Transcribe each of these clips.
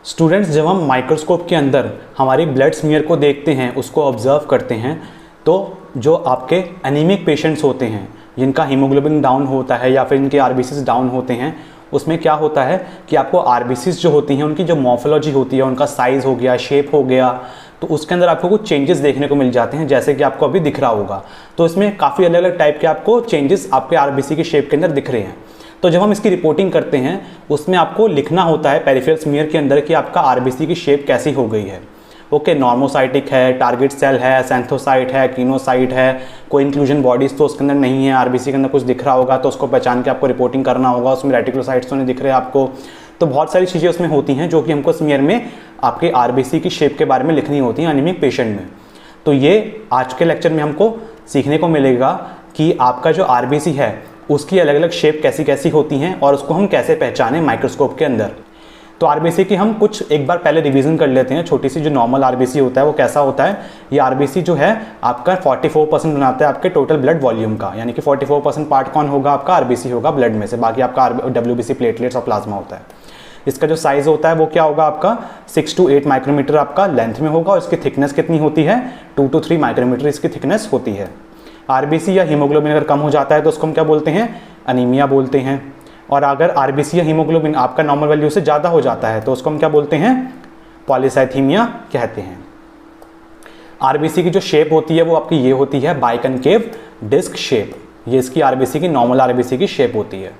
Students, जब हम microscope के अंदर हमारी ब्लड स्मीयर को देखते हैं, उसको ऑब्जर्व करते हैं, तो जो आपके एनीमिक पेशेंट्स होते हैं जिनका हीमोग्लोबिन डाउन होता है या फिर इनके आरबीसीज डाउन होते हैं, उसमें क्या होता है कि आपको आरबीसीज जो होती हैं उनकी जो मॉर्फोलॉजी होती है, उनका साइज़ हो गया, शेप हो गया, तो उसके अंदर आपको कुछ चेंजेस देखने को मिल जाते हैं, जैसे कि आपको अभी दिख रहा होगा। तो इसमें काफ़ी अलग अलग टाइप के आपको चेंजेस आपके आरबीसी की शेप के अंदर दिख रहे हैं। तो जब हम इसकी रिपोर्टिंग करते हैं उसमें आपको लिखना होता है पेरिफेरल स्मीयर के अंदर कि आपका आरबीसी की शेप कैसी हो गई है। ओके, नॉर्मोसाइटिक है, टारगेट सेल है, सैंथोसाइट है, कीनोसाइट है, कोई इंक्लूजन बॉडीज तो उसके अंदर नहीं है, आरबीसी के अंदर कुछ दिख रहा होगा तो उसको पहचान के आपको रिपोर्टिंग करना होगा, उसमें रेटिकुलोसाइट्स तो नहीं दिख रहे आपको। तो बहुत सारी चीज़ें उसमें होती हैं जो कि हमको स्मीयर में आपके आरबीसी की शेप के बारे में लिखनी होती हैं एनीमिक पेशेंट में। तो ये आज के लेक्चर में हमको सीखने को मिलेगा कि आपका जो आरबीसी है उसकी अलग अलग शेप कैसी कैसी होती हैं और उसको हम कैसे पहचानें माइक्रोस्कोप के अंदर। तो आरबीसी की हम कुछ एक बार पहले रिवीजन कर लेते हैं। छोटी सी जो नॉर्मल आरबीसी होता है वो कैसा होता है। ये आरबीसी जो है आपका 44% बनाता है आपके टोटल ब्लड वॉल्यूम का, यानी कि 44% पार्ट कौन होगा, आपका आरबीसी होगा ब्लड में से, बाकी आपका डब्ल्यूबीसी, प्लेटलेट्स और प्लाज्मा होता है। इसका जो साइज होता है वो क्या होगा, आपका 6 to 8 माइक्रोमीटर आपका लेंथ में होगा और इसकी थिकनेस कितनी होती है, 2 to 3 माइक्रोमीटर इसकी थिकनेस होती है। आरबीसी या हीमोग्लोबिन अगर कम हो जाता है तो उसको हम क्या बोलते हैं, अनीमिया बोलते हैं। और अगर आरबीसी या हीमोग्लोबिन आपका नॉर्मल वैल्यू से ज़्यादा हो जाता है तो उसको हम क्या बोलते हैं, पॉलीसाइथीमिया कहते हैं। आरबीसी की जो शेप होती है वो आपकी ये होती है, बाइकनकेव डिस्क शेप। ये इसकी आरबीसी की नॉर्मल आरबीसी की शेप होती है।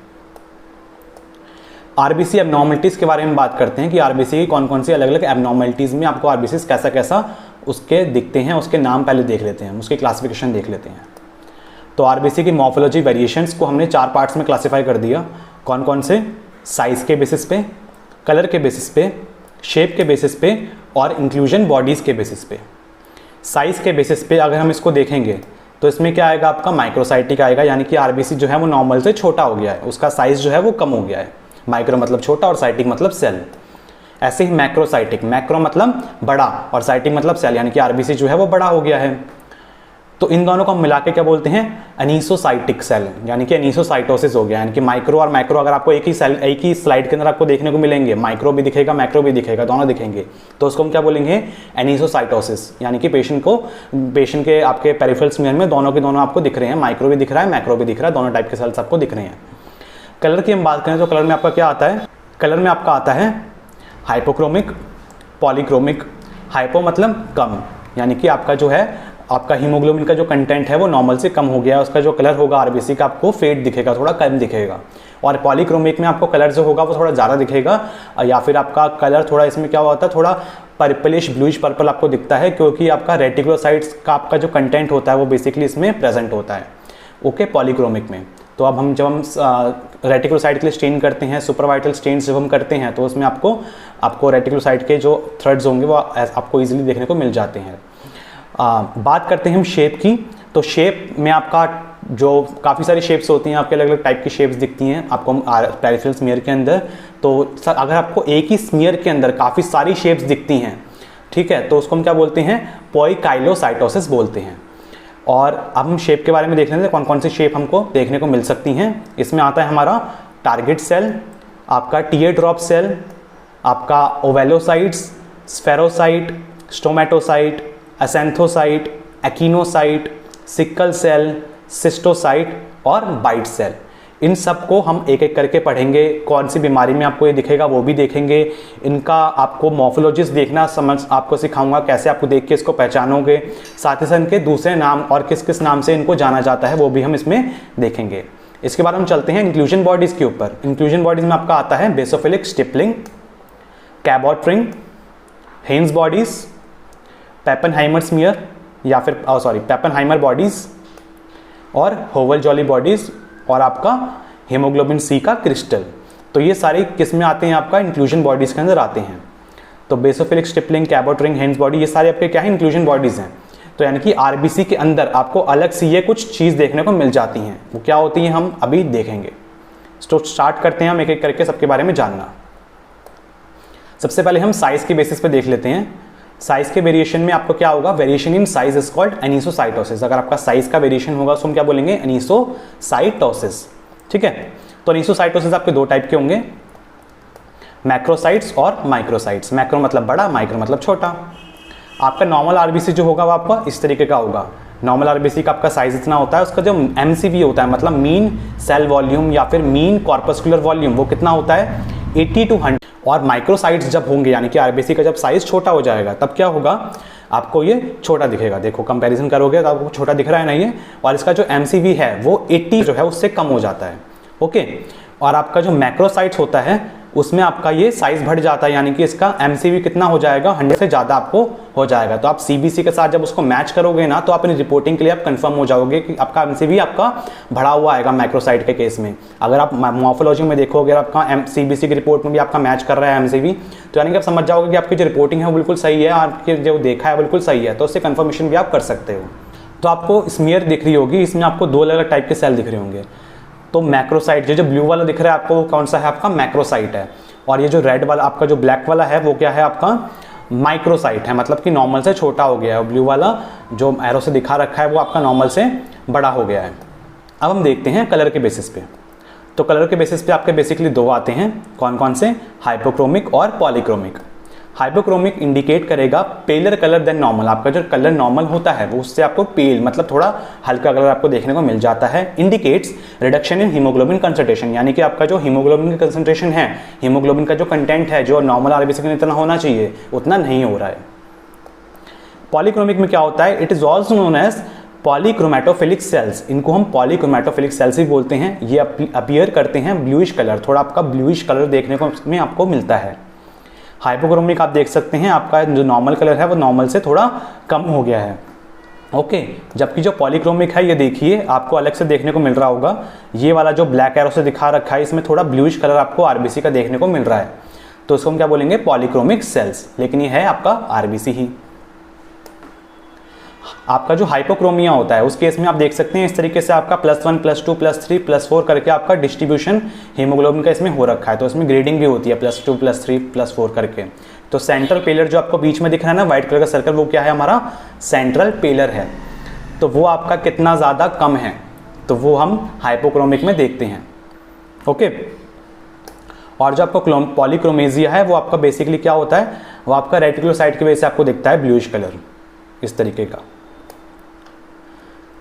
आरबीसी एबनॉर्मलिटीज़ के बारे में बात करते हैं कि आरबीसी की कौन कौन सी अलग अलग एबनॉर्मलिटीज़ में आपको आरबीसी कैसा कैसा उसके दिखते हैं, उसके नाम पहले देख लेते हैं, उसकी क्लासिफिकेशन देख लेते हैं। तो आरबीसी की मॉर्फोलॉजी वेरिएशंस को हमने 4 पार्ट्स में क्लासिफाई कर दिया। कौन कौन से, साइज़ के बेसिस पे, कलर के बेसिस पे, शेप के बेसिस पे और इंक्लूजन बॉडीज़ के बेसिस पे। साइज़ के बेसिस पे अगर हम इसको देखेंगे तो इसमें क्या आएगा, आपका माइक्रोसाइटिक आएगा, यानी कि आरबीसी जो है वो नॉर्मल से छोटा हो गया है, उसका साइज़ जो है वो कम हो गया है। माइक्रो मतलब छोटा और साइटिक मतलब सेल। ऐसे ही मैक्रोसाइटिक, मैक्रो मतलब बड़ा और साइटिक मतलब सेल, यानी कि आरबीसी जो है वो बड़ा हो गया है। तो इन दोनों को हम मिला के क्या बोलते हैं, अनीसोसाइटिक सेल, यानी कि अनीसोसाइटोसिस हो गया। यानी कि माइक्रो और मैक्रो अगर आपको एक ही स्लाइड के अंदर आपको देखने को मिलेंगे, माइक्रो भी दिखेगा मैक्रो भी दिखेगा, दोनों दिखेंगे, तो उसको हम क्या बोलेंगे, एनीसोसाइटोसिस। यानी कि पेशेंट के आपके पेरिफेरल स्मीयर में दोनों के दोनों आपको दिख रहे हैं, माइक्रो भी दिख रहा है, मैक्रो भी दिख रहा है, दोनों टाइप के सेल्स आपको दिख रहे हैं। कलर की हम बात करें तो कलर में आपका क्या आता है, कलर में आपका आता है हाइपोक्रोमिक, पॉलीक्रोमिक। हाइपो मतलब कम, यानी कि आपका जो है आपका हीमोग्लोबिन का जो कंटेंट है वो नॉर्मल से कम हो गया है, उसका जो कलर होगा आरबीसी का आपको फेड दिखेगा, थोड़ा कम दिखेगा। और पॉलीक्रोमिक में आपको कलर जो होगा वो थोड़ा ज़्यादा दिखेगा, या फिर आपका कलर थोड़ा इसमें क्या होता है, थोड़ा पर्पलिश ब्लूइश पर्पल आपको दिखता है, क्योंकि आपका रेटिकुलोसाइट्स का आपका जो कंटेंट होता है वो बेसिकली इसमें प्रेजेंट होता है। ओके, पॉलीक्रोमिक में। तो अब जब हम रेटिकुलोसाइट के लिए स्टेन करते हैं, सुपरवाइटल स्टेन्स जब हम करते हैं तो उसमें आपको रेटिकुलोसाइट के जो थ्रेड्स होंगे वो आपको ईजिली देखने को मिल जाते हैं। बात करते हैं हम शेप की। तो शेप में आपका जो काफ़ी सारी शेप्स होती हैं, आपके अलग अलग टाइप की शेप्स दिखती हैं आपको पेरिफेरल स्मीयर के अंदर। तो अगर आपको एक ही स्मीयर के अंदर काफ़ी सारी शेप्स दिखती हैं, ठीक है, तो उसको हम क्या बोलते हैं, पोइकाइलोसाइटोसिस बोलते हैं। और अब हम शेप के बारे में देख लेते हैं कौन कौन सी शेप हमको देखने को मिल सकती हैं। इसमें आता है हमारा टारगेट सेल, आपका टीयर ड्रॉप सेल, आपका ओवेलोसाइट्स, स्फेरोसाइट, स्टोमेटोसाइट, एसेंथोसाइट, एक्टिनोसाइट, सिक्कल सेल, सिस्टोसाइट और बाइट सेल। इन सब को हम एक एक करके पढ़ेंगे, कौन सी बीमारी में आपको ये दिखेगा वो भी देखेंगे। इनका आपको मॉर्फोलॉजीज देखना आपको सिखाऊंगा, कैसे आपको देख के इसको पहचानोगे। साथ ही साथ इनके दूसरे नाम और किस किस नाम से इनको जाना जाता है वो भी हम इसमें देखेंगे। इसके बाद हम चलते हैं इंक्लूजन बॉडीज के ऊपर। इंक्लूजन बॉडीज में आपका आता है basophilic stippling, Cabot ring, Heinz bodies, Pappenheimer smear या फिर पेपनहाइमर बॉडीज और होवल-जॉली बॉडीज और आपका हीमोग्लोबिन सी का क्रिस्टल। तो ये सारी किस में आते हैं, आपका इंक्लूजन बॉडीज के अंदर आते हैं। तो basophilic stippling, Cabot ring, hence body, ये सारे आपके क्या है, इंक्लूजन बॉडीज हैं। तो यानी कि आरबीसी के अंदर आपको अलग सी ये कुछ चीज़ देखने को मिल जाती हैं। वो क्या होती हैं हम अभी देखेंगे। तो स्टार्ट करते हैं हम एक एक करके सबके बारे में जानना। सबसे पहले हम साइज के बेसिस पे देख लेते हैं। साइज के वेरिएशन में आपको क्या होगा, variation in size is called anisocytosis. अगर आपका साइज का वेरिएशन होगा तो हम क्या बोलेंगे, एनीसोसाइटोसिस। ठीक है, तो एनीसोसाइटोसिस आपके 2 टाइप के होंगे। मैक्रोसाइट्स और माइक्रोसाइट्स। मैक्रो मतलब बड़ा, माइक्रो मतलब छोटा। आपका नॉर्मल आरबीसी जो होगा वो आपका इस तरीके का होगा। नॉर्मल आरबीसी का आपका साइज इतना होता है, उसका जो एमसीवी होता है मतलब मीन सेल वॉल्यूम या फिर मीन कॉर्पस्कुलर वॉल्यूम, वो कितना होता है 80 to 100। और माइक्रोसाइट्स जब होंगे यानी कि आरबीसी का जब साइज छोटा हो जाएगा तब क्या होगा, आपको ये छोटा दिखेगा। देखो कंपैरिजन करोगे तो आपको छोटा दिख रहा है ना ये, और इसका जो एमसीवी है वो 80 जो है उससे कम हो जाता है। ओके, और आपका जो मैक्रोसाइट्स होता है उसमें आपका ये साइज बढ़ जाता है, यानी कि इसका एमसीवी कितना हो जाएगा 100 से ज़्यादा आपको हो जाएगा। तो आप सीबीसी के साथ जब उसको मैच करोगे ना तो अपनी रिपोर्टिंग के लिए आप कंफर्म हो जाओगे कि आपका एमसीवी आपका बढ़ा हुआ आएगा मैक्रोसाइट के केस में। अगर आप मॉर्फोलॉजी में देखोगे आपका सीबीसी की रिपोर्ट में भी आपका मैच कर रहा है एमसीवी, तो यानी कि आप समझ जाओगे कि आपकी जो रिपोर्टिंग है वो बिल्कुल सही है, आपके जो देखा है बिल्कुल सही है, तो उससे कन्फर्मेशन भी आप कर सकते हो। तो आपको स्मीयर दिख रही होगी, इसमें आपको 2 अलग अलग टाइप के सेल दिख रहे होंगे। तो मैक्रोसाइट जो ब्लू वाला दिख रहा है आपको वो कौन सा है, आपका मैक्रोसाइट है। और ये जो रेड वाला आपका जो ब्लैक वाला है वो क्या है, आपका माइक्रोसाइट है, मतलब कि नॉर्मल से छोटा हो गया है। ब्लू वाला जो एरो से दिखा रखा है वो आपका नॉर्मल से बड़ा हो गया है। अब हम देखते हैं कलर के बेसिस पे। तो कलर के बेसिस पे आपके बेसिकली 2 आते हैं, कौन कौन से, हाइपोक्रोमिक और पॉलीक्रोमिक। हाइपोक्रोमिक इंडिकेट करेगा पेलर कलर देन नॉर्मल। आपका जो कलर नॉर्मल होता है वो उससे आपको पेल मतलब थोड़ा हल्का कलर आपको देखने को मिल जाता है। Indicates reduction in haemoglobin concentration, यानी कि आपका जो हीमोग्लोबिन की कंसंट्रेशन है, हीमोग्लोबिन का जो कंटेंट है जो नॉर्मल आरबीसी में इतना होना चाहिए उतना नहीं हो रहा है। पॉलीक्रोमिक में क्या होता है, it is also known as polychromatophilic cells. इनको हम पॉलीक्रोमैटोफिलिक सेल्स ही बोलते हैं। ये अपीयर करते हैं ब्लूइश कलर, थोड़ा आपका ब्लूइश कलर देखने को में आपको मिलता है। हाइपोक्रोमिक आप देख सकते हैं आपका जो नॉर्मल कलर है वो नॉर्मल से थोड़ा कम हो गया है। ओके, जबकि जो पॉलीक्रोमिक है ये देखिए आपको अलग से देखने को मिल रहा होगा, ये वाला जो ब्लैक एरो से दिखा रखा है इसमें थोड़ा ब्लूइश कलर आपको आरबीसी का देखने को मिल रहा है, तो इसको हम क्या बोलेंगे, पॉलीक्रोमिक सेल्स, लेकिन ये है आपका आरबीसी ही। आपका जो हाइपोक्रोमिया होता है उस केस में आप देख सकते हैं इस तरीके से आपका +1 +2 +3 +4 करके आपका डिस्ट्रीब्यूशन हीमोग्लोबिन का इसमें हो रखा है। तो इसमें ग्रेडिंग भी होती है +2 +3 +4 करके। तो सेंट्रल पेलर जो आपको बीच में दिख रहा है ना व्हाइट कलर का सर्कल, वो क्या है, हमारा सेंट्रल पेलर है। तो वो आपका कितना ज़्यादा कम है, तो वो हम हाइपोक्रोमिक में देखते हैं। ओके, और जो आपको पॉलीक्रोमेजिया है वो आपका बेसिकली क्या होता है, वो आपका रेटिकुलोसाइट की वजह से आपको दिखता है ब्लूइश कलर इस तरीके का।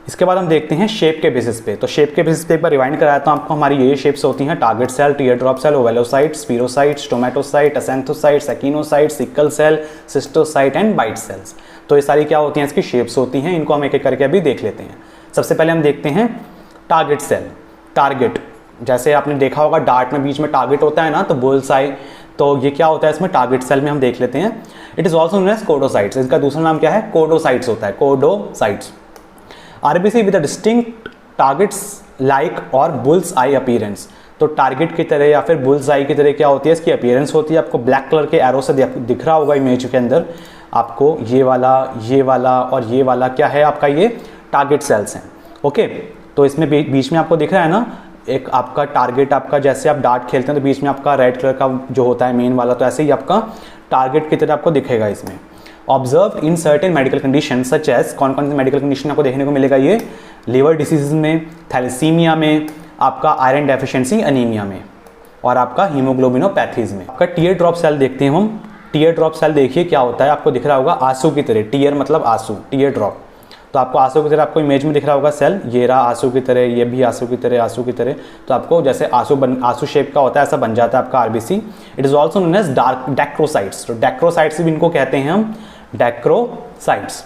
इसके बाद हम देखते हैं शेप के बेसिस पे। तो शेप के बेसिस पे एक बार रिवाइंड कराया तो आपको हमारी ये शेप्स होती हैं, target cell, teardrop cell, ovalocyte, spherocyte, stomatocyte, acanthocyte, echinocyte, sickle cell, schistocyte and bite cells. तो ये सारी क्या होती हैं, इसकी शेप्स होती हैं। इनको हम एक एक करके अभी देख लेते हैं। सबसे पहले हम देखते हैं टारगेट सेल। टारगेट, जैसे आपने देखा होगा डार्ट में बीच में टारगेट होता है ना, तो बुल्स आई, तो ये क्या होता है इसमें टारगेट सेल में हम देख लेते हैं। It is also known as codocytes. इसका दूसरा नाम क्या है, कोडोसाइट्स होता है, codocytes. RBC with distinct targets like और बुल्स आई अपीयरेंस। तो टारगेट की तरह या फिर बुल्स आई की तरह क्या होती है, इसकी अपीयरेंस होती है। आपको ब्लैक कलर के एरो से दिख रहा होगा इमेज के अंदर आपको ये वाला और ये वाला क्या है, आपका ये टारगेट सेल्स हैं। ओके, तो इसमें बीच में आपको दिख रहा है ना एक आपका टारगेट, आपका जैसे आप डार्ट खेलते हैं तो बीच में आपका रेड कलर का जो होता है मेन वाला, तो ऐसे ही आपका टारगेट की तरह आपको दिखेगा इसमें। Observe in certain medical condition such as, कौन कौन से मेडिकल कंडीशन आपको देखने को मिलेगा, ये लिवर डिसीज में, थैलेसीमिया में, आपका आयरन डेफिशिएंसी एनीमिया में, और आपका हीमोग्लोबिनोपैथीज में। आपका टीयर ड्रॉप सेल देखते हैं हम। टीयर ड्रॉप सेल देखिए क्या होता है, आपको दिख रहा होगा आंसू की तरह, टीयर मतलब आंसू, टीयर ड्रॉप। तो आपको आंसू की तरह आपको इमेज में दिख रहा होगा सेल, ये रहा आंसू की तरह, ये भी आंसू की तरह, आंसू की तरह। तो आपको जैसे आंसू शेप का होता है ऐसा बन जाता है आपका RBC. It is also known as dacrocytes. तो डैक्रोसाइट्स भी इनको कहते हैं हम, डैक्रोसाइट्स।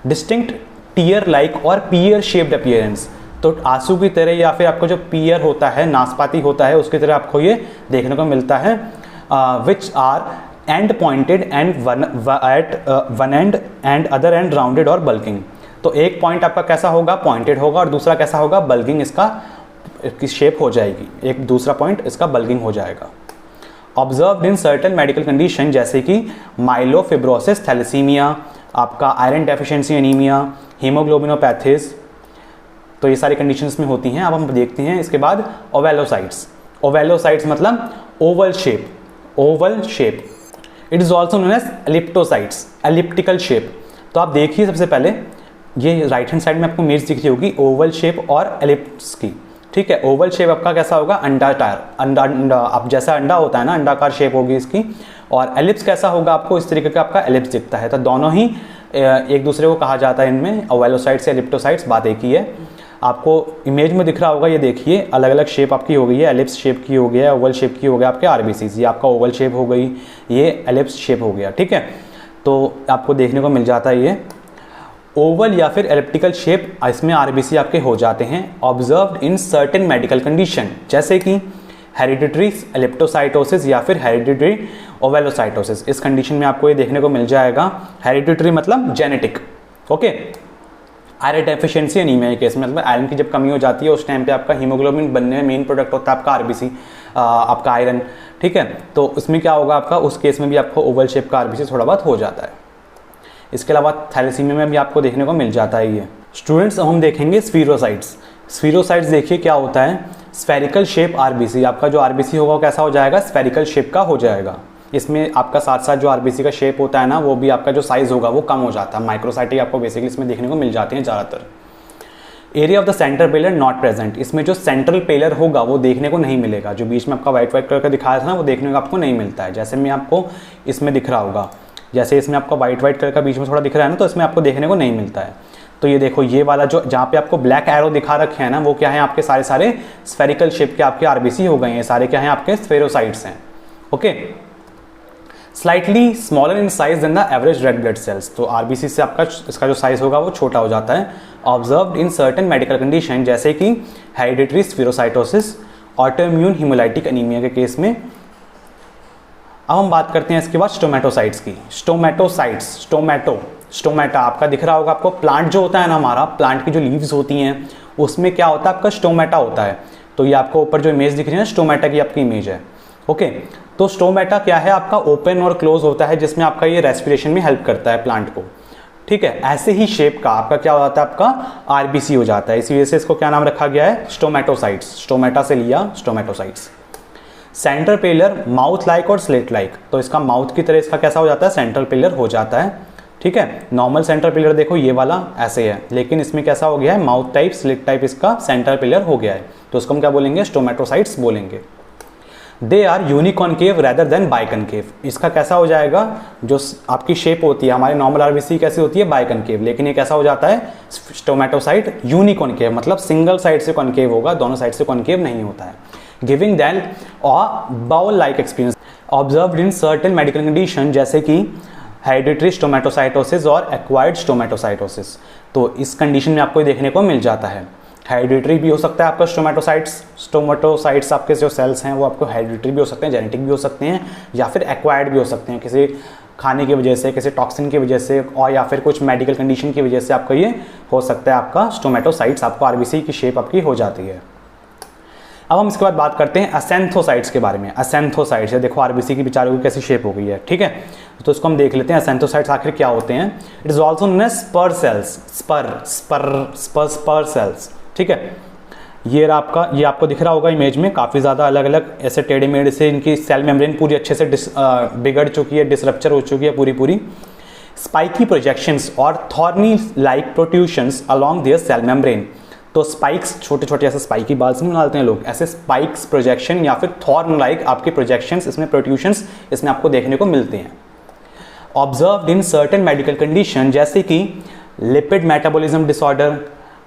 डिस्टिंक्ट टीयर लाइक और पियर शेप्ड अपीयरेंस। तो आंसू की तरह या फिर आपको जो पियर होता है, नाशपाती होता है, उसकी तरह आपको ये देखने को मिलता है। Which are and pointed and one end and other end rounded और बल्किंग। तो एक पॉइंट आपका कैसा होगा, पॉइंटेड होगा, और दूसरा कैसा होगा, बल्किंग इसकी शेप हो जाएगी। एक दूसरा पॉइंट इसका बल्किंग हो जाएगा। Observed in certain medical condition जैसे कि माइलोफिब्रोसिस, थैलेसीमिया, आपका आयरन डेफिशिएंसी एनीमिया, हीमोग्लोबिनोपैथीज। तो ये सारी कंडीशंस में होती हैं। अब हम देखते हैं इसके बाद ओवेलोसाइट्स। ओवेलोसाइट्स मतलब oval shape, oval shape. It is also known as elliptocytes, elliptical shape. तो आप देखिए सबसे पहले ये राइट हैंड साइड में आपको इमेज दिख रही होगी ओवल शेप और एलिप्स की। ठीक है। ओवल शेप आपका कैसा होगा, अंडा अब जैसा अंडा होता है ना, अंडाकार शेप होगी इसकी। और एलिप्स कैसा होगा, आपको इस तरीके का आपका एलिप्स दिखता है। तो दोनों ही एक दूसरे को कहा जाता है इनमें, ओवेलोसाइट्स या एलिप्टोसाइट्स, बात एक ही है। आपको इमेज में दिख रहा होगा, ये देखिए अलग अलग शेप आपकी हो गई है, एलिप्स शेप की हो गया, ओवल शेप की हो गया आपके आरबीसीज। ये आपका ओवल शेप हो गई, ये एलिप्स शेप हो गया, ठीक है। तो आपको देखने को मिल जाता है ये ओवल या फिर एलिप्टिकल शेप, इसमें आरबीसी आपके हो जाते हैं observed in certain medical condition, जैसे कि हेरिडिटरी एलिप्टोसाइटोसिस या फिर हेरिडिटरी ओवेलोसाइटोसिस। इस कंडीशन में आपको ये देखने को मिल जाएगा। हेरिडिटरी मतलब genetic, okay. Iron deficiency anaemia के केस में, मतलब आयरन की जब कमी हो जाती है उस टाइम पे आपका हीमोग्लोबिन बनने में मेन प्रोडक्ट होता है आपका आरबीसी, आपका आयरन, ठीक है। तो उसमें क्या होगा आपका, उस केस में भी आपको ओवल शेप का आरबीसी थोड़ा बहुत हो जाता है। इसके अलावा थैलेसीमिया में भी आपको देखने को मिल जाता है ये। स्टूडेंट्स अब हम देखेंगे स्फीरोसाइट्स। स्फीरोसाइट्स देखिए क्या होता है, स्फेरिकल शेप आरबीसी। आपका जो आरबीसी होगा वो कैसा हो जाएगा, स्फेरिकल शेप का हो जाएगा। इसमें आपका साथ साथ जो आरबीसी का शेप होता है ना, वो भी आपका जो साइज होगा वो कम हो जाता है। माइक्रोसाइटिक आपको बेसिकली इसमें देखने को मिल जाते हैं ज़्यादातर। Area of the centre pallor not present, इसमें जो सेंट्रल पेलर होगा वो देखने को नहीं मिलेगा। जो बीच में आपका व्हाइट कलर का दिखाया था ना, वो देखने को आपको नहीं मिलता है। जैसे मैं आपको इसमें दिख रहा होगा, जैसे इसमें आपका व्हाइट कलर का बीच में थोड़ा दिख रहा है ना, तो इसमें आपको देखने को नहीं मिलता है। तो ये देखो, ये वाला जो जहाँ पे आपको ब्लैक एरो दिखा रखे हैं ना, वो क्या है, आपके सारे सारे स्फेरिकल शेप के आपके आरबीसी हो गए हैं। सारे क्या हैं, आपके स्फेरोसाइट्स हैं, okay. Slightly smaller in size than the average red blood cells, तो आरबीसी से आपका इसका जो साइज होगा वो छोटा हो जाता है। Observed in certain medical condition, जैसे कि hereditary spherocytosis, autoimmune haemolytic anaemia के केस में। अब हम बात करते हैं इसके बाद स्टोमेटोसाइट्स की। स्टोमेटोसाइट्स, स्टोमेटा आपका दिख रहा होगा आपको। प्लांट जो होता है ना हमारा, प्लांट की जो लीव्स होती हैं उसमें क्या होता है, आपका स्टोमेटा होता है। तो ये आपको ऊपर जो इमेज दिख रही है ना, स्टोमेटा की आपकी इमेज है, ओके। तो स्टोमेटा क्या है, आपका ओपन और क्लोज होता है, जिसमें आपका ये रेस्पिरेशन में हेल्प करता है प्लांट को, ठीक है। ऐसे ही शेप का आपका क्या हो जाता है, आपका आरबीसी हो जाता है। इसी वजह से इसको क्या नाम रखा गया है, स्टोमेटोसाइट्स। स्टोमेटा से लिया स्टोमेटोसाइट्स। सेंट्रल पेलर माउथ लाइक और स्लिट लाइक, तो इसका माउथ की तरह इसका कैसा हो जाता है, सेंट्रल पेलर हो जाता है, ठीक है। नॉर्मल सेंट्रल पिलर देखो ये वाला ऐसे है, लेकिन इसमें कैसा हो गया है, माउथ टाइप स्लिट टाइप इसका सेंट्रल पिलर हो गया है। तो उसको हम क्या बोलेंगे, स्टोमेटोसाइट्स बोलेंगे। They are uniconcave rather than biconcave, इसका कैसा हो जाएगा, जो आपकी शेप होती है हमारे नॉर्मल आरबीसी कैसी होती है, बाइकनकेव, लेकिन ये कैसा हो जाता है, स्टोमेटोसाइट यूनिकॉनकेव, मतलब सिंगल साइड से कॉनकेव होगा, दोनों साइड से कॉनकेव नहीं होता है। Giving then a bowl like experience observed in certain medical condition, जैसे कि हेरिडिटरी स्टोमेटोसाइटोसिस और एक्वायर्ड स्टोमेटोसाइटोसिस। तो इस कंडीशन में आपको देखने को मिल जाता है। हेरिडिटरी भी हो सकता है आपका स्टोमेटोसाइट्स आपके जो सेल्स हैं वो आपको हेरिडिटरी भी हो सकते हैं, जेनेटिक भी हो सकते हैं, या फिर एक्वायर्ड भी हो सकते हैं, किसी खाने की वजह से, किसी टॉक्सिन की वजह से, और या फिर कुछ मेडिकल कंडीशन की वजह से आपको ये हो सकता है आपका स्टोमेटोसाइट्स, आपको आरबीसी की शेप आपकी हो जाती है। अब हम इसके बाद बात करते हैं असेंथोसाइट्स के बारे में। असेंथोसाइट्स, देखो आरबीसी की बेचारों की कैसी शेप हो गई है, ठीक है। तो इसको हम देख लेते हैं असेंथोसाइट्स आखिर क्या होते हैं। It is also known as spur cells, spur cells, ठीक है। ये आपको दिख रहा होगा इमेज में, काफ़ी ज़्यादा अलग अलग ऐसे टेढ़े मेढ़े से इनकी सेल मेम्ब्रेन पूरी अच्छे से बिगड़ चुकी है, डिसरप्चर हो चुकी है पूरी। स्पाइकी प्रोजेक्शंस और thorny like protrusions along their cell membrane, तो स्पाइक्स, छोटे छोटे ऐसे स्पाइकी बाल्स नहीं डालते हैं लोग, ऐसे स्पाइक्स प्रोजेक्शन या फिर थॉर्न लाइक आपके प्रोजेक्शंस, इसमें प्रोट्रूशंस इसमें आपको देखने को मिलते हैं। Observed in certain medical condition, जैसे कि लिपिड मेटाबॉलिज्म डिसऑर्डर,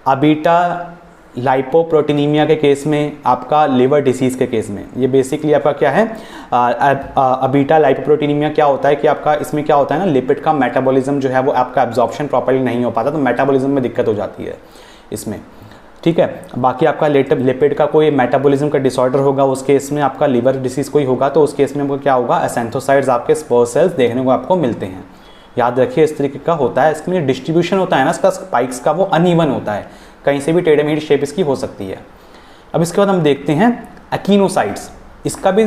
अबीटा लाइपोप्रोटीनीमिया के केस में, आपका लिवर डिसीज के केस में। ये बेसिकली आपका क्या है, अबीटा लाइपोप्रोटीनीमिया क्या होता है कि आपका इसमें क्या होता है ना, लिपिड का मेटाबॉलिज्म जो है वो आपका एब्जॉर्प्शन प्रॉपर्ली नहीं हो पाता, तो मेटाबॉलिज्म में दिक्कत हो जाती है इसमें, ठीक है। बाकी आपका लिपिड का कोई मेटाबॉलिज्म का डिसऑर्डर होगा, उस केस में आपका लिवर डिसीज कोई होगा, तो उस केस में आपको क्या होगा, एसेंथोसाइट्स आपके स्पर सेल्स देखने को आपको मिलते हैं। याद रखिए इस तरीके का होता है, इसमें डिस्ट्रीब्यूशन होता है ना इसका स्पाइक्स का, वो अनइवन होता है, कहीं से भी टेढ़े मेढ़ी शेप इसकी हो सकती है। अब इसके बाद हम देखते हैं एक्टिनोसाइट्स, इसका भी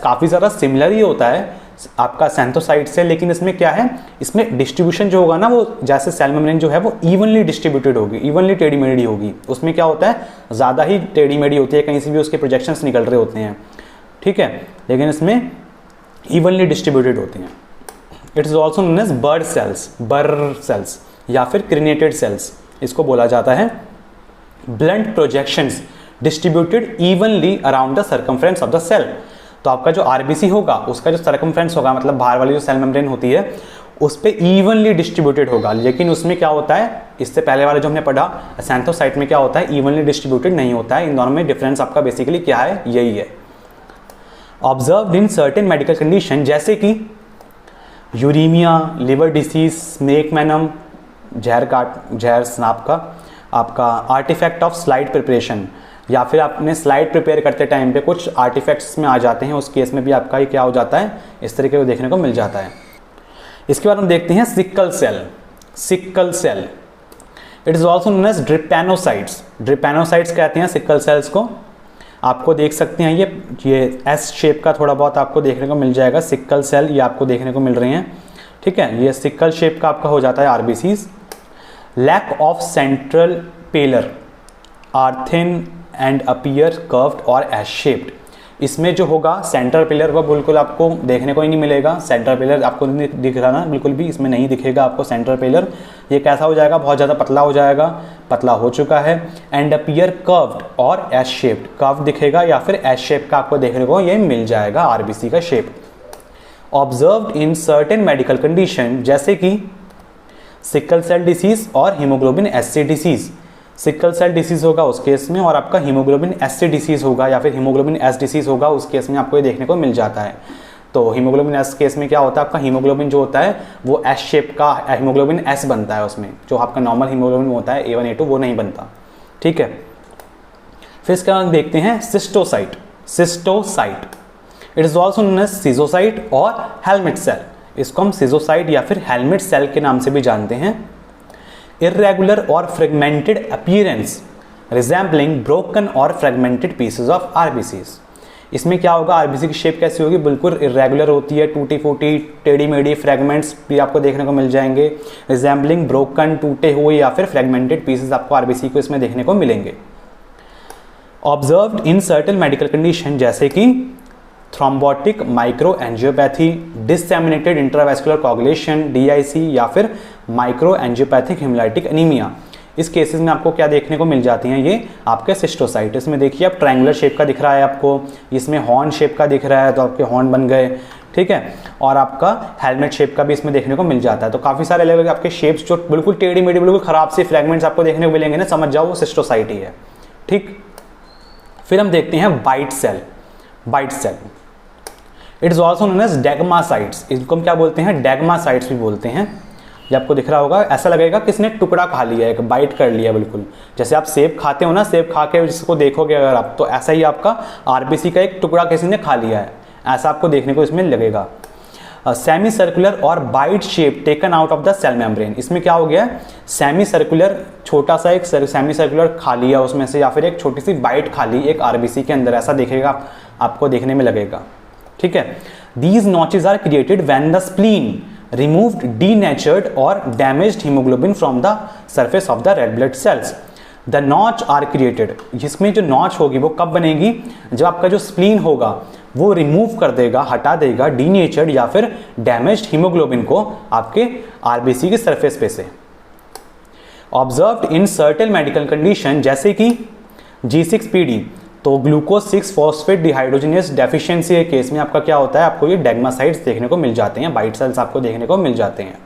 काफ़ी ज़्यादा सिमिलर ही होता है आपका एसेंथोसाइट से, लेकिन इसमें क्या है, इसमें डिस्ट्रीब्यूशन जो होगा ना वो जैसे सेल मेम्ब्रेन जो है वो इवनली डिस्ट्रीब्यूटेड होगी, इवनली टेढ़ी मेढ़ी होगी। उसमें क्या होता है, ज़्यादा ही टेढ़ी मेढ़ी होती है, कहीं से भी उसके प्रोजेक्शंस निकल रहे होते हैं, ठीक है, लेकिन इसमें इवनली डिस्ट्रीब्यूटेड होती हैं। It is also known as burr cells या फिर क्रिनेटेड सेल्स इसको बोला जाता है। Blunt projections distributed evenly around the circumference of the cell. तो आपका जो आरबीसी होगा उसका जो सर्कमफ्रेंस होगा, मतलब बाहर वाली जो सेल मेम्ब्रेन होती है उस पे इवनली डिस्ट्रीब्यूटेड होगा। लेकिन उसमें क्या होता है, इससे पहले वाले जो हमने पढ़ा एसेंथोसाइट में क्या होता है, इवनली डिस्ट्रीब्यूटेड नहीं होता है। इन दोनों में डिफरेंस आपका बेसिकली क्या है, यही है। Observed in certain medical condition जैसे कि यूरीमिया, लिवर डिसीज, स्नेक मैनम, जहर सांप का, आपका आर्टिफैक्ट ऑफ स्लाइड प्रिपरेशन, या फिर आपने स्लाइड प्रिपेयर करते टाइम पे कुछ आर्टिफैक्ट्स में आ जाते हैं, उस केस में भी आपका ये क्या हो जाता है, इस तरीके को देखने को मिल जाता है। इसके बाद हम देखते हैं sickle cell. Sickle cell it is also known as drepanocytes. Drepanocytes कहते हैं सिकल सेल्स को। आपको देख सकते हैं ये एस शेप का थोड़ा बहुत आपको देखने को मिल जाएगा। सिकल सेल ये आपको देखने को मिल रहे हैं, ठीक है। ये सिकल शेप का आपका हो जाता है RBCs. Lack of central pallor are thin and appear curved और एस शेप्ड। इसमें जो होगा सेंट्रल पिलर वो बिल्कुल आपको देखने को ही नहीं मिलेगा। सेंट्रल पिलर आपको नहीं दिख रहा ना, बिल्कुल भी इसमें नहीं दिखेगा आपको सेंट्रल पिलर। ये कैसा हो जाएगा, बहुत ज़्यादा पतला हो जाएगा, पतला हो चुका है। एंड अपीयर कर्व्ड और एस शेप्ड, कर्व दिखेगा या फिर एस शेप का आपको देखने को ये मिल जाएगा आरबीसी का shape. Observed in certain medical condition जैसे कि सिकल सेल डिसीज और haemoglobin SC disease. Sickle cell disease होगा उस केस में, और आपका हीमोग्लोबिन एससी डिसीज होगा या फिर हीमोग्लोबिन एस डिसीज होगा, उस केस में आपको ये देखने को मिल जाता है। तो हीमोग्लोबिन एस केस में क्या होता है, आपका हीमोग्लोबिन जो होता है वो एस शेप का हीमोग्लोबिन एस बनता है उसमें। जो आपका नॉर्मल हीमोग्लोबिन होता है A1 A2 वो नहीं बनता, ठीक है। फिर इसके बाद देखते हैं schistocyte. Schistocyte it is also known as schizocyte और हेलमेट सेल। इसको हम सिजोसाइट या फिर हेलमेट सेल के नाम से भी जानते हैं। irregular or fragmented appearance resembling broken or fragmented pieces of RBCs। इसमें क्या होगा, आरबीसी की शेप कैसी होगी, बिल्कुल इरेगुलर होती है, टूटी फूटी, टेढ़ी मेढ़ी, फ्रेगमेंट्स भी आपको देखने को मिल जाएंगे। रिजेंबलिंग ब्रोकन, टूटे हुए या फिर फ्रेगमेंटेड पीसेस आपको आरबीसी को इसमें देखने को मिलेंगे। Observed in certain medical condition जैसे कि thrombotic microangiopathy, disseminated intravascular coagulation DIC, या फिर माइक्रो एंजियोपैथिक हिमोलाइटिक एनीमिया। इस केसेस में आपको क्या देखने को मिल जाती हैं, ये आपके सिस्टोसाइट। इसमें देखिए आप ट्रायंगुलर शेप का दिख रहा है आपको, इसमें हॉर्न शेप का दिख रहा है तो आपके हॉर्न बन गए, ठीक है। और आपका हेलमेट शेप का भी इसमें देखने को मिल जाता है। तो काफ़ी सारे अलग अलग आपके शेप्स जो बिल्कुल टेढ़ी मेढ़ी, बिल्कुल खराब से फ्रेगमेंट्स आपको देखने को मिलेंगे ना, समझ जाओ वो सिस्टोसाइट ही है, ठीक। फिर हम देखते हैं bite cell. Bite cell it is also known as degmacytes. इसको हम क्या बोलते हैं, डेगमासाइट्स भी बोलते हैं। ये आपको दिख रहा होगा, ऐसा लगेगा किसने टुकड़ा खा लिया, एक बाइट कर लिया बिल्कुल। जैसे आप सेब खाते हो ना, सेब खा के जिसको देखोगे अगर आप, तो ऐसा ही आपका आरबीसी का एक टुकड़ा किसी ने खा लिया है, ऐसा आपको देखने को इसमें लगेगा। सेमी सर्कुलर और bite shape taken out of the cell membrane. इसमें क्या हो गया, सेमी सर्कुलर, छोटा सा एक सेमी सर्कुलर खा लिया उसमें से, या फिर एक छोटी सी बाइट खा ली एक आरबीसी के अंदर, ऐसा दिखेगा आपको देखने में लगेगा, ठीक है। These notches are created when the spleen removed denatured or damaged hemoglobin from the surface of the red blood cells. The notch are created। जिसमें जो नॉच होगी वो कब बनेगी, जब आपका जो स्प्लीन होगा वो रिमूव कर देगा, हटा देगा डीनेचर्ड या फिर डैमेज्ड हीमोग्लोबिन को आपके आरबीसी के सरफेस पे से। Observed in certain medical condition जैसे कि G6PD, तो ग्लूकोज 6 फॉस्फेट डिहाइड्रोजिनेस डेफिशिएंसी के केस में आपका क्या होता है, आपको ये डेगमासाइट्स देखने को मिल जाते हैं, बाइट सेल्स आपको देखने को मिल जाते हैं।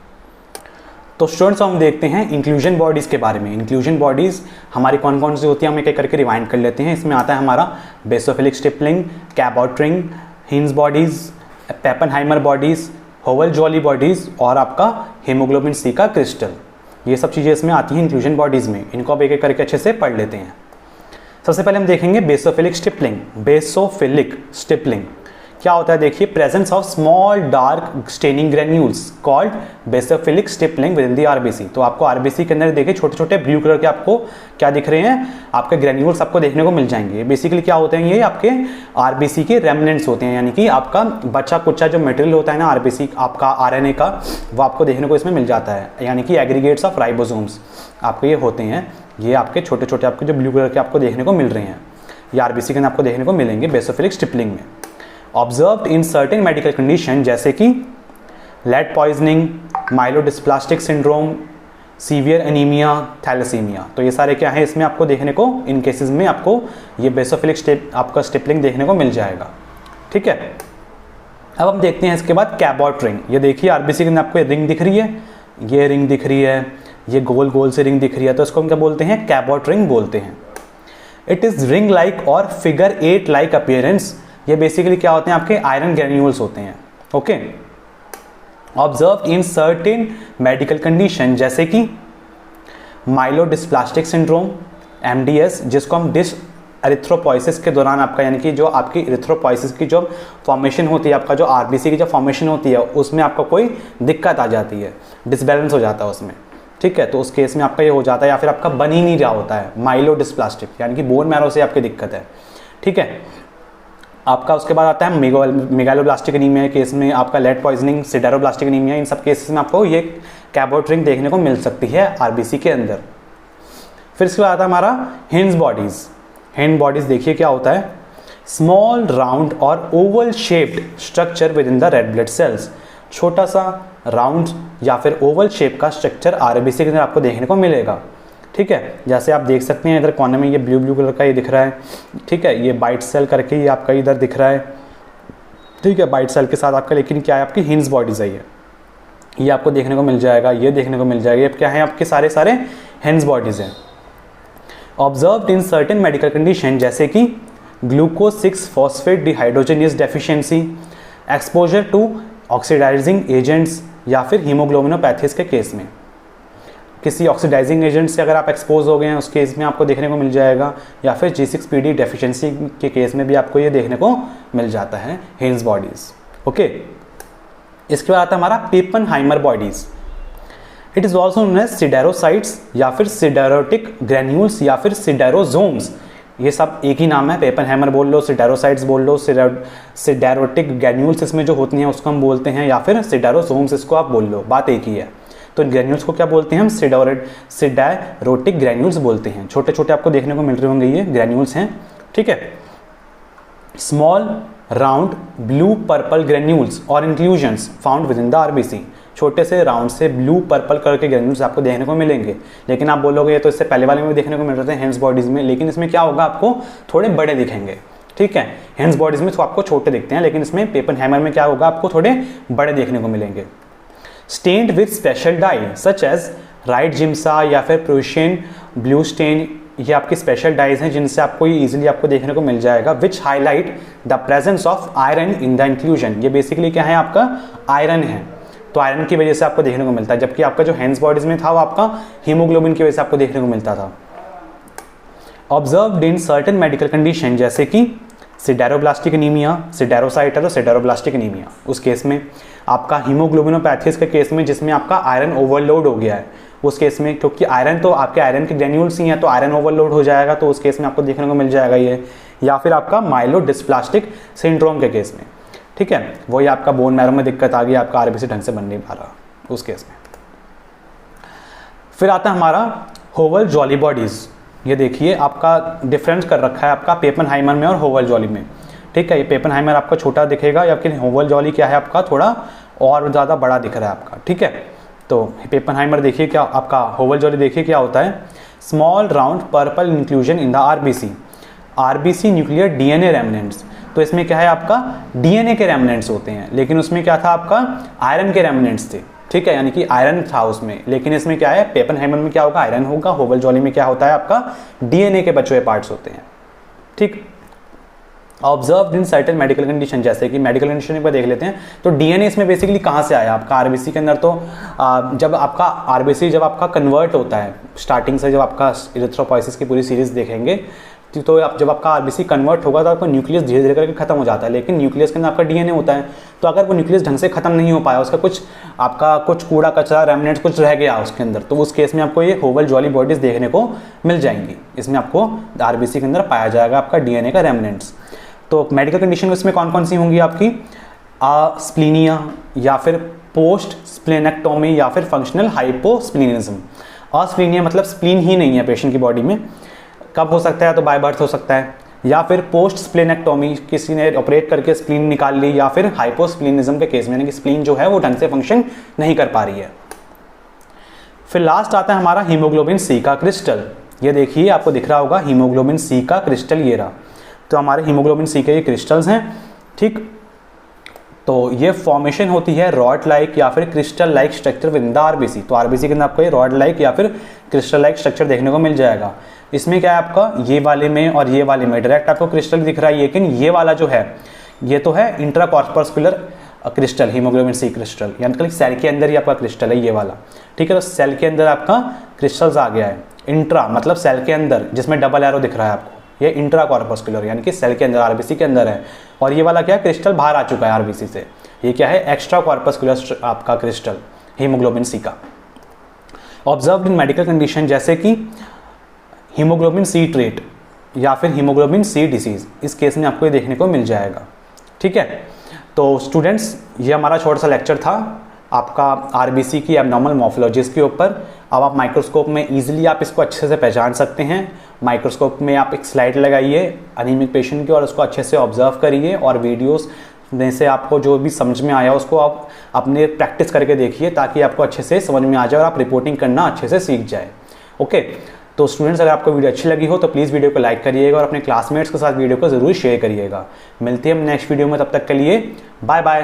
तो स्टूडेंट्स हम देखते हैं इंक्लूजन बॉडीज़ के बारे में। इंक्लूजन बॉडीज़ हमारी कौन कौन सी होती है, हम एक एक करके रिवाइंड कर लेते हैं। इसमें आता है हमारा basophilic stippling, Cabot ring, Heinz bodies, Pappenheimer bodies, Howell Jolly bodies और आपका हीमोग्लोबिन C का क्रिस्टल। ये सब चीज़ें इसमें आती हैं इंक्लूजन बॉडीज़ में। इनको अब एक एक करके अच्छे से पढ़ लेते हैं। सबसे पहले हम देखेंगे बेसोफिलिक स्टिपलिंग। बेसोफिलिक स्टिपलिंग क्या होता है, देखिए, presence of small dark staining granules called basophilic stippling with in the RBC. तो आपको आरबीसी के अंदर देखिए छोटे छोटे ब्लू कलर के आपको क्या दिख रहे हैं, आपके ग्रेन्यूल्स आपको देखने को मिल जाएंगे। बेसिकली क्या होते हैं, ये आपके आरबीसी के रेमनेंट्स होते हैं, यानी कि आपका बचा कुचा जो मटेरियल होता है ना आरबीसी आपका आरएनए का, वो आपको देखने को इसमें मिल जाता है, यानी कि एग्रीगेट्स ऑफ राइबोसोम्स आपको ये होते हैं। ये आपके छोटे छोटे आपके जो ब्लू कलर के आपको देखने को मिल रहे हैं, ये आरबीसी के अंदर आपको देखने को मिलेंगे बेसोफिलिक स्टिपलिंग में। Observed in certain medical condition जैसे कि lead poisoning, myelodysplastic syndrome, severe anaemia, thalassaemia. तो ये सारे क्या है इसमें आपको देखने को, इन केसेस में आपको ये बेसोफिलिक आपका स्टिपलिंग देखने को मिल जाएगा। ठीक है, अब हम देखते हैं इसके बाद कैबॉट रिंग। ये देखिए आरबीसी के अंदर आपको रिंग दिख रही है, ये रिंग दिख रही है, ये गोल गोल से रिंग दिख रही है, तो इसको हम क्या बोलते हैं, कैबॉट रिंग बोलते हैं। इट इज रिंग लाइक और फिगर 8 लाइक अपीयरेंस। ये बेसिकली क्या होते हैं, आपके आयरन ग्रेन्यूल्स होते हैं। Okay, observe in certain medical condition जैसे कि माइलोडिस्प्लास्टिक सिंड्रोम, MDS, जिसको हम डिस एरिथ्रोपोइसिस के दौरान आपका, यानी कि जो आपकी एरिथ्रोपोइसिस की जो फॉर्मेशन होती है, आपका जो आरबीसी की जो फॉर्मेशन होती है उसमें आपका कोई दिक्कत आ जाती है, डिसबैलेंस हो जाता है उसमें। ठीक है, तो उस केस में आपका ये हो जाता है, या फिर आपका बन ही नहीं रहा होता है, माइलोडिस्प्लास्टिक, यानी कि बोन मैरो से आपकी दिक्कत है। ठीक है, आपका उसके बाद आता है मेगालोब्लास्टिक एनीमिया केस में आपका लेड पॉइजनिंग, सिडेरोब्लास्टिक एनीमिया, इन सब केसेस में आपको ये कैबॉट रिंग देखने को मिल सकती है आरबीसी के अंदर। फिर इसके बाद आता है हमारा हिंज बॉडीज। हिंज बॉडीज देखिए क्या होता है, स्मॉल राउंड और Oval shaped structure with in the red blood sales. छोटा सा राउंड या फिर ओवल शेप का स्ट्रक्चर आरबीसी के अंदर आपको देखने को मिलेगा। ठीक है, जैसे आप देख सकते हैं इधर कोने में ये ब्लू ब्लू कलर का ये दिख रहा है। ठीक है, ये बाइट सेल करके ये आपका इधर दिख रहा है। ठीक है, बाइट सेल के साथ आपका, लेकिन क्या है, आपकी हिंज बॉडीज है, ये आपको देखने को मिल जाएगा, ये देखने को मिल जाएगा। ये क्या है, आपके सारे सारे हिंज बॉडीज हैं। Observed in certain medical condition जैसे कि glucose 6 phosphate dehydrogenase deficiency, exposure to oxidising agents, या फिर हीमोग्लोबिनोपैथीज के केस में किसी ऑक्सीडाइजिंग एजेंट से अगर आप एक्सपोज हो गए हैं उस केस में आपको देखने को मिल जाएगा, या फिर G6PD डेफिशिएंसी के केस में भी आपको ये देखने को मिल जाता है हिंज बॉडीज। ओके, इसके बाद आता है हमारा Pappenheimer bodies. It is also known as siderocytes, या फिर सिडेरोटिक ग्रेन्यूल्स, या फिर सिडेरोजोम्स। ये सब एक ही नाम है, पेपनहाइमर बोल लो, सिडेरोसाइट्स बोल लो, सिडेरोटिक ग्रेन्यूल्स इसमें जो होती हैं उसको हम बोलते हैं, या फिर सिडेरोजोम्स इसको आप बोल लो, बात एक ही है। तो इन ग्रेन्यूल्स को क्या बोलते हैं हम, सिडेरोटिक ग्रेन्यूल्स बोलते हैं। छोटे छोटे आपको देखने को मिल रहे होंगे, ये ग्रेन्यूल्स हैं। ठीक है, small round blue purple granules और inclusions found within the RBC. छोटे से राउंड से ब्लू पर्पल कलर के ग्रेन्यूल्स आपको देखने को मिलेंगे, लेकिन आप बोलोगे ये तो इससे पहले वाले में भी देखने को मिल रहे थे हिंज बॉडीज में, लेकिन इसमें क्या होगा, आपको थोड़े बड़े दिखेंगे। ठीक है, हिंज बॉडीज में तो आपको छोटे दिखते हैं, लेकिन इसमें पेपनहाइमर में क्या होगा, आपको थोड़े बड़े देखने को मिलेंगे। Stained with special dye such as Wright Giemsa या फिर प्रूशियन ब्लू स्टेन, ये आपकी स्पेशल डाइज हैं जिनसे आपको ये इजीली आपको देखने को मिल जाएगा। Which highlight the presence of iron in the inclusion. ये बेसिकली क्या है, आपका आयरन है, तो आयरन की वजह से आपको देखने को मिलता है, जबकि आपका जो हिंज बॉडीज में था वो आपका हीमोग्लोबिन की वजह से आपको देखने को मिलता था। Observed in certain medical condition जैसे कि सिडेरोब्लास्टिक एनीमिया, सिडेरोसाइटर और सिडेरोब्लास्टिक एनीमिया, उस केस में आपका हीमोग्लोबिनोपैथीज के केस में जिसमें आपका आयरन ओवरलोड हो गया है, उस केस में क्योंकि आयरन तो आपके आयरन के ग्रेन्यूल्स ही हैं, तो आयरन ओवरलोड हो जाएगा, तो उस केस में आपको देखने को मिल जाएगा ये। या फिर आपका माइलोडिस्प्लास्टिक सिंड्रोम के केस में, ठीक है, वही आपका बोन मैरो में दिक्कत आ गई, आपका आरबीसी ढंग से बन नहीं पा रहा उस केस में। फिर आता है हमारा होवल जॉली बॉडीज। ये देखिए आपका डिफरेंस कर रखा है आपका पेपनहाइमर में और होवल जॉली में। ठीक है, ये पेपनहाइमर आपका छोटा दिखेगा, या फिर होवल जॉली क्या है आपका थोड़ा और ज़्यादा बड़ा दिख रहा है आपका। ठीक है, तो पेपनहाइमर देखिए क्या आपका, होवल जॉली देखिए क्या होता है, small round purple inclusion in the RBC, RBC nuclear DNA remnants. तो इसमें क्या है आपका डीएनए के रेमनेंट्स होते हैं, लेकिन उसमें क्या था आपका आयरन के रेमनेंट्स थे। ठीक है, यानी कि आयरन था उसमें, लेकिन इसमें क्या है, पेपनहाइमर में क्या होगा, आयरन होगा, होवल जॉली में क्या होता है आपका डीएनए के बचे हुए पार्ट्स होते हैं। ठीक, observed in certain medical condition, जैसे कि मेडिकल कंडीशन एक बार देख लेते हैं। तो डीएनए इसमें बेसिकली कहाँ से आया आपका आरबीसी के अंदर, तो जब आपका आरबीसी जब आपका कन्वर्ट होता है, स्टार्टिंग से जब आपका इरिथ्रोपोइसिस की पूरी सीरीज देखेंगे, तो जब आपका आरबीसी कन्वर्ट होगा तो आपका न्यूक्लियस धीरे धीरे करके खत्म हो जाता है, लेकिन न्यूक्लियस के अंदर आपका डीएनए होता है। तो अगर वो न्यूक्लियस ढंग से खत्म नहीं हो पाया, उसका कुछ कूड़ा कचरा रेमनेंट्स कुछ रह गया उसके अंदर, तो उस केस में आपको ये होवल जॉली बॉडीज देखने को मिल जाएंगी। इसमें आपको आरबीसी के अंदर पाया जाएगा आपका डीएनए का रेमनेंट्स। तो मेडिकल कंडीशन इसमें कौन कौन सी होंगी आपकी, स्प्लीनिया, या फिर पोस्ट स्प्लेनेक्टोमी, या फिर फंक्शनल हाइपोस्प्लीनिज्म। स्प्लीनिया मतलब स्प्लीन ही नहीं है पेशेंट की बॉडी में, कब हो सकता है, तो बाय बर्थ हो सकता है, या फिर पोस्ट स्प्लेनेक्टोमी, किसी ने ऑपरेट करके स्प्लीन निकाल ली, या फिर हाइपोस्प्लीनिज्म के केस में, यानी कि स्प्लीन जो है वो ढंग से फंक्शन नहीं कर पा रही है। फिर लास्ट आता है हमारा हीमोग्लोबिन सी का क्रिस्टल। ये देखिए आपको दिख रहा होगा हीमोग्लोबिन सी का क्रिस्टल ये रहा। तो हमारे हीमोग्लोबिन सी के ये क्रिस्टल्स हैं, ठीक। तो ये फॉर्मेशन होती है रॉड लाइक या फिर crystal like structure with the RBC. तो आरबीसी के अंदर आपको ये रॉड लाइक या फिर क्रिस्टल लाइक स्ट्रक्चर देखने को मिल जाएगा। इसमें क्या है आपका, ये वाले में और ये वाले में डायरेक्ट आपको क्रिस्टल दिख रहा है, लेकिन ये वाला जो है ये तो है इंट्राकॉर्पस्कुलर क्रिस्टल, हीमोग्लोबिन सी क्रिस्टल, यानी कि सेल के अंदर ही आपका क्रिस्टल है ये वाला, ठीक है। तो सेल के अंदर आपका क्रिस्टल्स आ गया है। इंट्रा मतलब सेल के अंदर, जिसमें डबल एरो दिख रहा है आपको, ये इंट्राकॉर्पस्कुलर यानी कि सेल के अंदर आरबीसी के अंदर है। और ये वाला क्या है, क्रिस्टल बाहर आ चुका है आरबीसी से। ये क्या है, एक्स्ट्रा कॉर्पस्कुलर आपका क्रिस्टल हीमोग्लोबिन सी का। ऑब्जर्व्ड इन मेडिकल कंडीशन जैसे कि हीमोग्लोबिन सी ट्रेट या फिर हीमोग्लोबिन सी डिसीज, इस केस में आपको ये देखने को मिल जाएगा, ठीक है। तो स्टूडेंट्स ये हमारा छोटा सा लेक्चर था आपका आरबीसी की एबनॉर्मल मॉर्फोलॉजीज के ऊपर। अब आप माइक्रोस्कोप में इजीली आप इसको अच्छे से पहचान सकते हैं। माइक्रोस्कोप में आप एक स्लाइड लगाइए अनीमिक पेशेंट की और उसको अच्छे से ऑब्जर्व करिए, और वीडियोस में से आपको जो भी समझ में आया उसको आप अपने प्रैक्टिस करके देखिए, ताकि आपको अच्छे से समझ में आ जाए और आप रिपोर्टिंग करना अच्छे से सीख जाए। ओके, तो स्टूडेंट्स अगर आपको वीडियो अच्छी लगी हो तो प्लीज़ वीडियो को लाइक करिएगा और अपने क्लासमेट्स के साथ वीडियो को ज़रूर शेयर करिएगा। मिलते हैं हम नेक्स्ट वीडियो में, तब तक के लिए बाय बाय।